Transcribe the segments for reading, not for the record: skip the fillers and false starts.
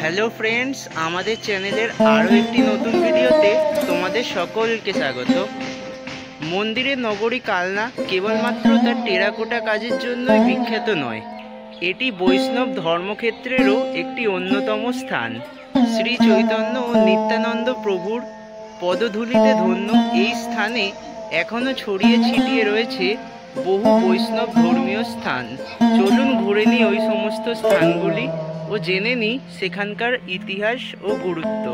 Hello friends, আমাদের চ্যানেলের আরও একটি নতুন ভিডিওতে তোমাদের সকলকে স্বাগত। মন্দিরের নগরী কালনা কেবলমাত্র তার টেরাকোটা কাজের জন্যই বিখ্যাত নয়, এটি বৈষ্ণব ধর্মক্ষেত্রেরও একটি অন্যতম স্থান। শ্রী চৈতন্য ও নিত্যানন্দ প্রভুর পদধূলিতে ধন্য এই স্থানে এখনও ছড়িয়ে ছিটিয়ে রয়েছে বহু বৈষ্ণব ধর্মীয় স্থান। চলুন ঘুরে নিই ওই সমস্ত স্থানগুলি ও জেনে নিই সেখানকার ইতিহাস ও গুরুত্ব।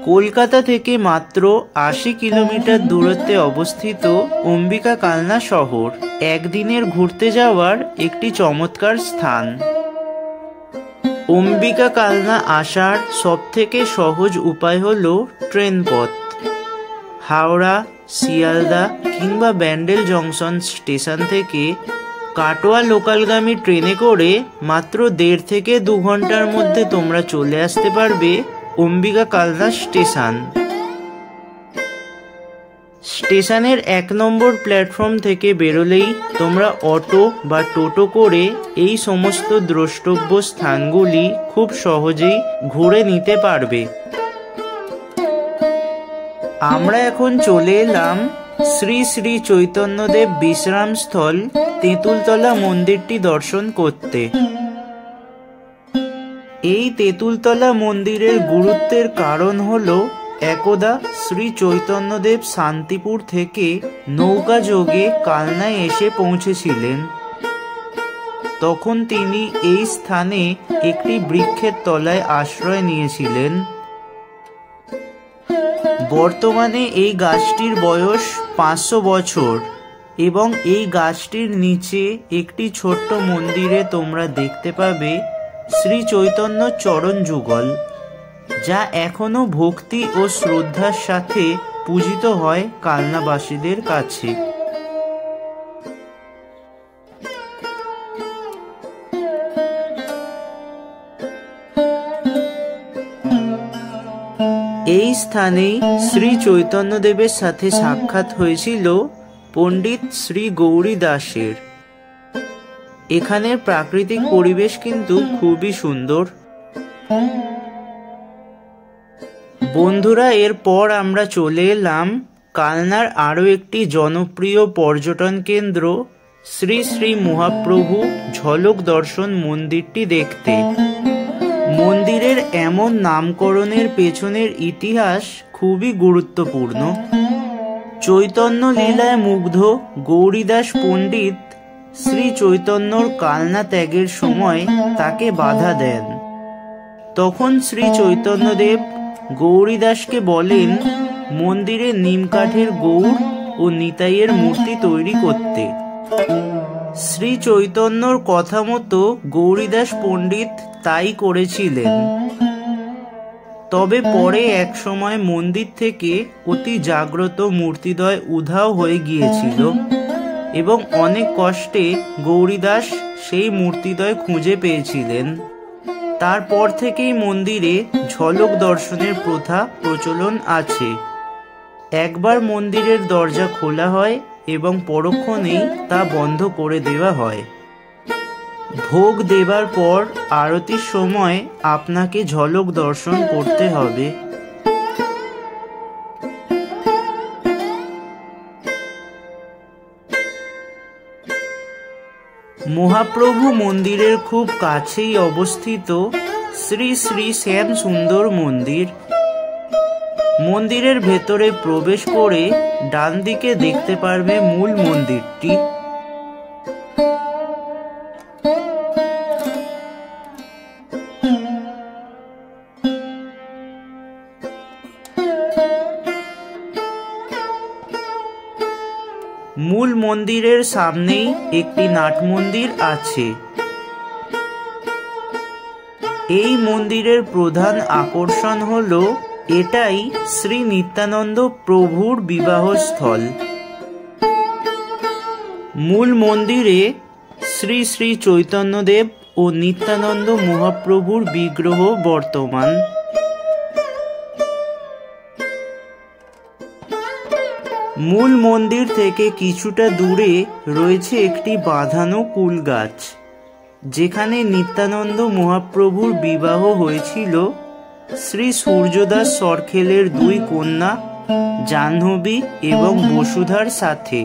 কলকাতা থেকে মাত্র ৮০ কিলোমিটার দূরত্বে অবস্থিত অম্বিকা কালনা শহর একদিনের ঘুরতে যাওয়ার একটি চমৎকার স্থান। অম্বিকা কালনা আসার সবথেকে সহজ উপায় হল ট্রেন পথ। হাওড়া, শিয়ালদা কিংবা ব্যান্ডেল জংশন স্টেশন থেকে কাটোয়া লোকালগামী ট্রেনে করে মাত্র ১.৫ থেকে ২ ঘন্টার মধ্যে তোমরা চলে আসতে পারবে অম্বিকা কালনা স্টেশন। স্টেশনের ১ নম্বর প্ল্যাটফর্ম থেকে বেরোলেই তোমরা অটো বা টোটো করে এই সমস্ত দ্রষ্টব্য স্থানগুলি খুব সহজেই ঘুরে নিতে পারবে। আমরা এখন চলে এলাম শ্রী শ্রী চৈতন্যদেব বিশ্রামস্থল তেঁতুলতলা মন্দিরটি দর্শন করতে। এই তেঁতুলতলা মন্দিরের গুরুত্বের কারণ হল একদা শ্রী চৈতন্যদেব শান্তিপুর থেকে নৌকা যোগে কালনায় এসে পৌঁছেছিলেন। তখন তিনি এই স্থানে একটি বৃক্ষের তলায় আশ্রয় নিয়েছিলেন। বর্তমানে এই গাছটির বয়স ৫০০ বছর এবং এই গাছটির নিচে একটি ছোট্ট মন্দিরে তোমরা দেখতে পাবে শ্রী চৈতন্য চরণ যুগল, যা এখনো ভক্তি ও শ্রদ্ধার সাথে পূজিত হয় কালনাবাসীদের কাছে। এই স্থানেই শ্রী চৈতন্যদেবের সাথে সাক্ষাৎ হয়েছিল পণ্ডিত শ্রী গৌরী দাসের। এখানের প্রাকৃতিক পরিবেশ কিন্তু খুবই সুন্দর। বন্ধুরা, এরপর আমরা চলে এলাম কালনার আরও একটি জনপ্রিয় পর্যটন কেন্দ্র শ্রী শ্রী মহাপ্রভু ঝলক দর্শন মন্দিরটি দেখতে। মন্দিরের এমন নামকরণের পেছনের ইতিহাস খুবই গুরুত্বপূর্ণ। চৈতন্য লীলায় মুগ্ধ গৌরীদাস পণ্ডিত শ্রী চৈতন্যর কালনা ত্যাগের সময় তাকে বাধা দেন। তখন শ্রী চৈতন্যদেব গৌরীদাসকে বলেন মন্দিরে নিমকাঠের গৌড় ও নিতাইয়ের মূর্তি তৈরি করতে। শ্রী চৈতন্যর কথা মতো গৌরীদাস পণ্ডিত তাই করেছিলেন। তবে পরে এক সময় মন্দির থেকে অতি জাগ্রত মূর্তিদ্বয় উধাও হয়ে গিয়েছিল এবং অনেক কষ্টে গৌরীদাস সেই মূর্তিদ্বয় খুঁজে পেয়েছিলেন। তারপর থেকেই মন্দিরে ঝলক দর্শনের প্রথা প্রচলন আছে। একবার মন্দিরের দরজা খোলা হয় এবং পরক্ষণেই তা বন্ধ করে দেওয়া হয়। ভোগ দেবার পর আরতির সময় আপনাকে ঝলক দর্শন করতে হবে। মহাপ্রভু মন্দিরের খুব কাছেই অবস্থিত শ্রী শ্রী শ্যাম সুন্দর মন্দির। মন্দিরের ভেতরে প্রবেশ করে ডান দিকে দেখতে পারবে মূল মন্দিরটি। মূল মন্দিরের সামনেই একটি নাট মন্দির আছে। এই মন্দিরের প্রধান আকর্ষণ হল এটাই শ্রী নিত্যানন্দ প্রভুর বিবাহস্থল। মূল মন্দিরে শ্রী শ্রী চৈতন্যদেব ও নিত্যানন্দ মহাপ্রভুর বিগ্রহ বর্তমান। মূল মন্দির থেকে কিছুটা দূরে রয়েছে একটি বাঁধানো কুল গাছ, যেখানে নিত্যানন্দ মহাপ্রভুর বিবাহ হয়েছিল শ্রী সূর্যদাস সরখেলের দুই কন্যা জাহ্নবী এবং বসুধার সাথে।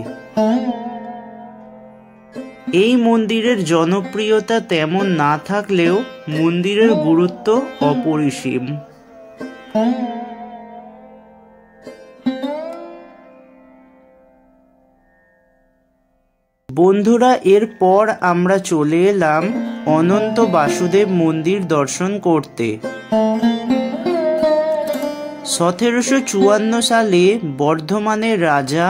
এই মন্দিরের জনপ্রিয়তা তেমন না থাকলেও মন্দিরের গুরুত্ব অপরিসীম। বন্ধুরা, এরপর আমরা চলে এলাম অনন্ত বাসুদেব মন্দির দর্শন করতে। 1754 সালে বর্ধমানের রাজা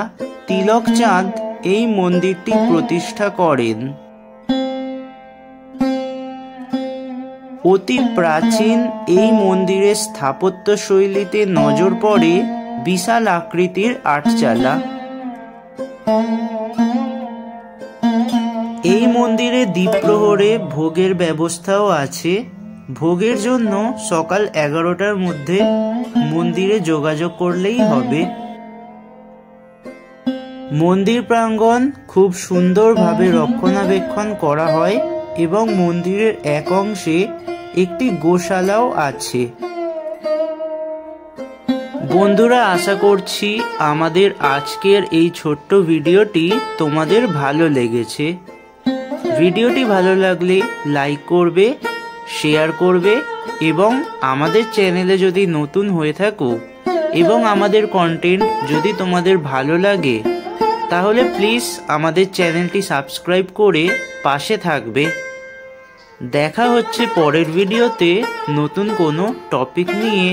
তিলক চাঁদ এই মন্দিরটি প্রতিষ্ঠা করেন। অতি প্রাচীন এই মন্দিরের স্থাপত্য শৈলীতে নজর পড়ে বিশাল আকৃতির আটচালা। এই মন্দিরে দ্বীপ্রহরে ভোগের ব্যবস্থাও আছে। ভোগের জন্য সকাল 11টার মধ্যে মন্দিরে যোগাযোগ করলেই হবে। মন্দির প্রাঙ্গণ খুব সুন্দরভাবে রক্ষণাবেক্ষণ করা হয় এবং মন্দিরের এক অংশে একটি গোশালাও আছে। বন্ধুরা, আশা করছি আমাদের আজকের এই ছোট্ট ভিডিওটি তোমাদের ভালো লেগেছে। ভিডিওটি ভালো লাগলে লাইক করবে, শেয়ার করবে এবং আমাদের চ্যানেলে যদি নতুন হয়ে থাকো এবং আমাদের কন্টেন্ট যদি তোমাদের ভালো লাগে তাহলে প্লিজ আমাদের চ্যানেলটি সাবস্ক্রাইব করে পাশে থাকবে। দেখা হচ্ছে পরের ভিডিওতে নতুন কোনো টপিক নিয়ে।